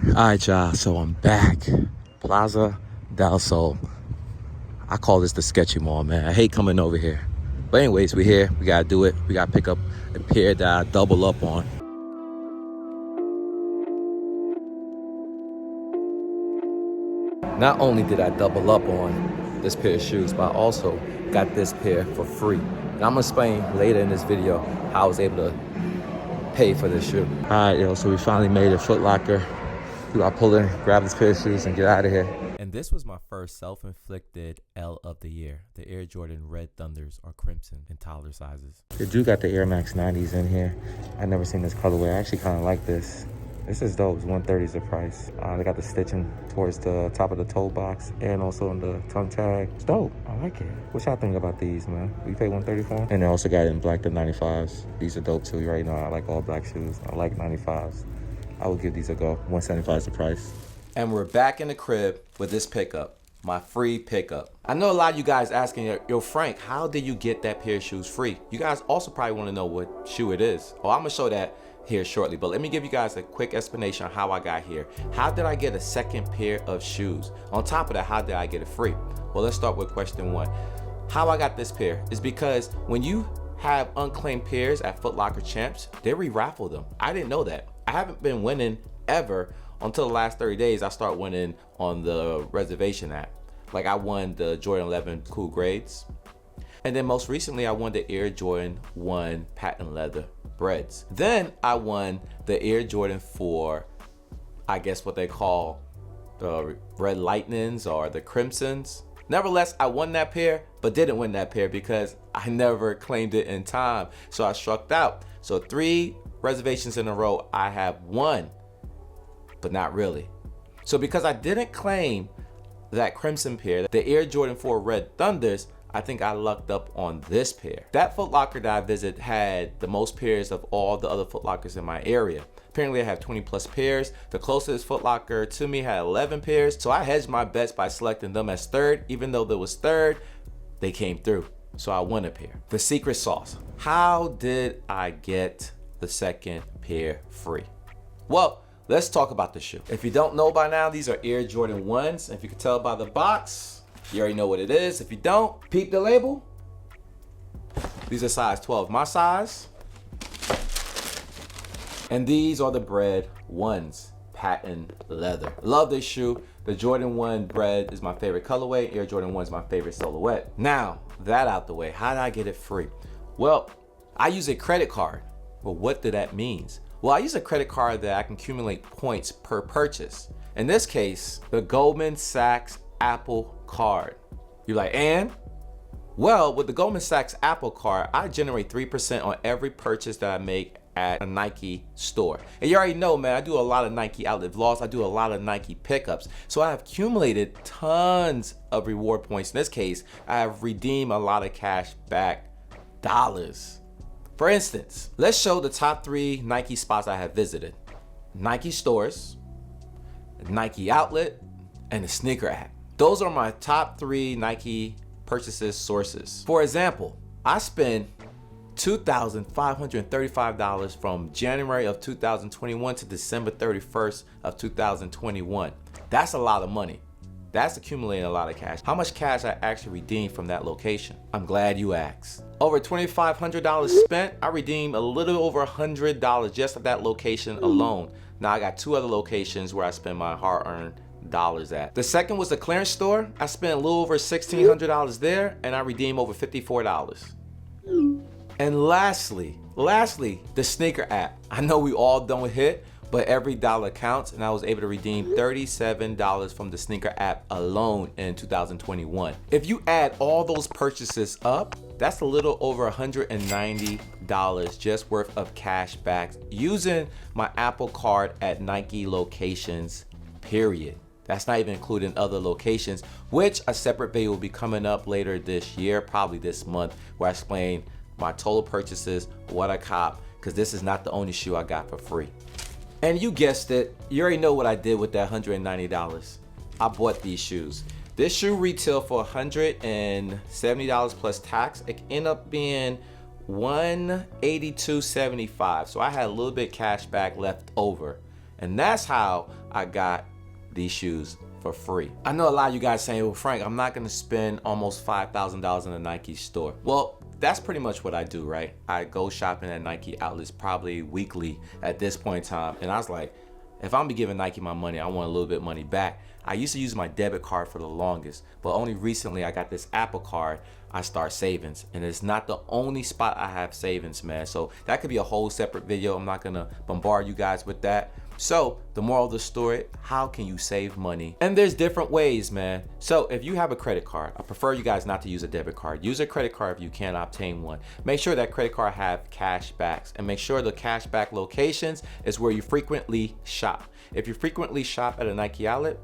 Alright, y'all, so I'm back. Plaza del Sol. I call this the sketchy mall, man. I hate coming over here. But anyways, we're here. We gotta do it. We gotta pick up a pair that I double up on. Not only did I double up on this pair of shoes, but I also got this pair for free. And I'm gonna explain later in this video how I was able to pay for this shoe. Alright, yo, so we finally made it. Foot Locker. We gotta pull in, grab this pair of shoes, and get out of here. And this was my first self-inflicted L of the year. The Air Jordan Red Thunders are crimson in toddler sizes. They do got the Air Max 90s in here. I've never seen this colorway. I actually kind of like this. This is dope. It's $130 is the price. They got the stitching towards the top of the toe box and also in the tongue tag. It's dope. I like it. What y'all think about these, man? We pay $130 for them? And they also got it in black, the 95s. These are dope too. You already know I like all black shoes. I like 95s. I will give these a go. $175 is the price. And we're back in the crib with this pickup, my free pickup. I know a lot of you guys asking, yo, Frank, how did you get that pair of shoes free? You guys also probably want to know what shoe it is. Oh, I'm gonna show that here shortly, but let me give you guys a quick explanation on how I got here. How did I get a second pair of shoes? On top of that, how did I get it free? Well, let's start with question one. How I got this pair is because when you have unclaimed pairs at Foot Locker Champs, they re-raffle them. I didn't know that. I haven't been winning ever until the last 30 days. I start winning on the reservation app. Like I won the Jordan 11 Cool Grades. And then most recently I won the Air Jordan 1 Patent Leather Breads. Then I won the Air Jordan 4, I guess what they call the Red Lightnings or the Crimsons. Nevertheless, I won that pair, but didn't win that pair because I never claimed it in time. So I struck out. So 3 reservations in a row, I have won, but not really. So because I didn't claim that crimson pair, the Air Jordan 4 Red Thunders, I think I lucked up on this pair. That Foot Locker that I visited had the most pairs of all the other Foot Lockers in my area. Apparently I have 20 plus pairs. The closest Foot Locker to me had 11 pairs. So I hedged my bets by selecting them as third. Even though there was third, they came through. So I won a pair. The secret sauce. How did I get the second pair free? Well, let's talk about the shoe. If you don't know by now, these are Air Jordan 1s. If you can tell by the box, you already know what it is. If you don't, peep the label. These are size 12, my size. And these are the Bread 1s, patent leather. Love this shoe. The Jordan 1 Bread is my favorite colorway. Air Jordan 1 is my favorite silhouette. Now, that out the way, how did I get it free? Well, I use a credit card. Well, what did that mean? Well, I use a credit card that I can accumulate points per purchase. In this case, the Goldman Sachs Apple Card. You're like, and? Well, with the Goldman Sachs Apple Card, I generate 3% on every purchase that I make at a Nike store. And you already know, man, I do a lot of Nike outlet vlogs. I do a lot of Nike pickups. So I have accumulated tons of reward points. In this case, I have redeemed a lot of cash back dollars. For instance, let's show the top 3 Nike spots I have visited. Nike stores, Nike outlet, and the sneaker app. Those are my top 3 Nike purchases sources. For example, I spent $2,535 from January of 2021 to December 31st of 2021. That's a lot of money. That's accumulating a lot of cash. How much cash I actually redeemed from that location? I'm glad you asked. Over $2,500 spent, I redeemed a little over $100 just at that location alone. Now I got 2 other locations where I spend my hard-earned dollars at. The second was the clearance store. I spent a little over $1,600 there and I redeemed over $54. And lastly, the sneaker app. I know we all don't hit, but every dollar counts, and I was able to redeem $37 from the sneaker app alone in 2021. If you add all those purchases up, that's a little over $190 just worth of cash back using my Apple Card at Nike locations, period. That's not even including other locations, which a separate video will be coming up later this year, probably this month, where I explain my total purchases, what I cop, because this is not the only shoe I got for free. And you guessed it, you already know what I did with that $190. I bought these shoes. This shoe retailed for $170 plus tax. It ended up being $182.75. So I had a little bit cash back left over. And that's how I got these shoes for free. I know a lot of you guys saying, well, Frank, I'm not gonna spend almost $5,000 in a Nike store. Well, that's pretty much what I do, right? I go shopping at Nike outlets probably weekly at this point in time. And I was like, if I'm be giving Nike my money, I want a little bit of money back. I used to use my debit card for the longest, but only recently I got this Apple card, I start savings. And it's not the only spot I have savings, man. So that could be a whole separate video. I'm not gonna bombard you guys with that. So the moral of the story, how can you save money? And there's different ways, man. So if you have a credit card, I prefer you guys not to use a debit card. Use a credit card if you can obtain one. Make sure that credit card have cash backs, and make sure the cash back locations is where you frequently shop. If you frequently shop at a Nike outlet,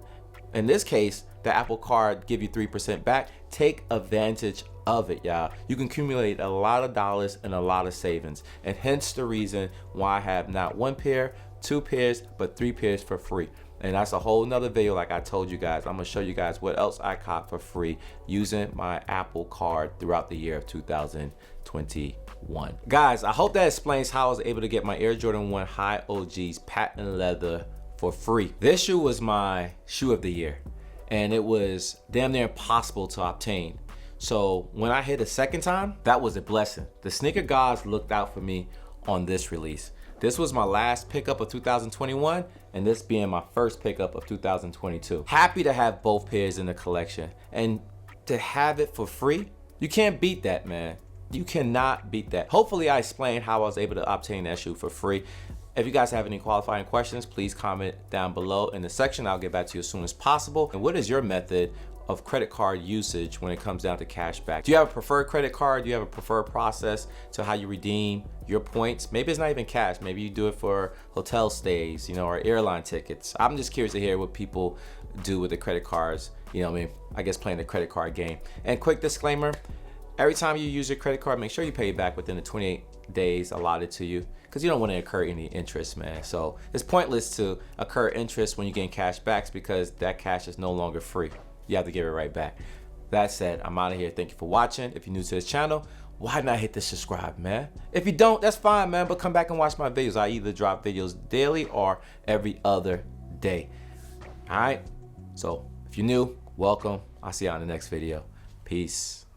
in this case, the Apple card give you 3% back. Take advantage of it, y'all. You can accumulate a lot of dollars and a lot of savings, and hence the reason why I have not one pair, 2 pairs, but 3 pairs for free. And that's a whole nother video. Like I told you guys, I'm gonna show you guys what else I caught for free using my Apple card throughout the year of 2021. Guys, I hope that explains how I was able to get my Air Jordan 1 High OGs patent leather for free. This shoe was my shoe of the year, and it was damn near impossible to obtain. So when I hit a second time, that was a blessing. The sneaker gods looked out for me on this release. This was my last pickup of 2021, and this being my first pickup of 2022. Happy to have both pairs in the collection, and to have it for free, you can't beat that, man. You cannot beat that. Hopefully I explained how I was able to obtain that shoe for free. If you guys have any qualifying questions, please comment down below in the section. I'll get back to you as soon as possible. And what is your method of credit card usage when it comes down to cash back? Do you have a preferred credit card? Do you have a preferred process to how you redeem your points? Maybe it's not even cash. Maybe you do it for hotel stays, you know, or airline tickets. I'm just curious to hear what people do with the credit cards. You know what I mean? I guess playing the credit card game. And quick disclaimer, every time you use your credit card, make sure you pay it back within the 28 days allotted to you, because you don't want to incur any interest, man. So it's pointless to incur interest when you're getting cash backs, because that cash is no longer free. You have to give it right back. That said, I'm out of here. Thank you for watching. If you're new to this channel, why not hit the subscribe, man? If you don't, that's fine, man, but come back and watch my videos. I either drop videos daily or every other day. All right? So if you're new, welcome. I'll see you on the next video. Peace.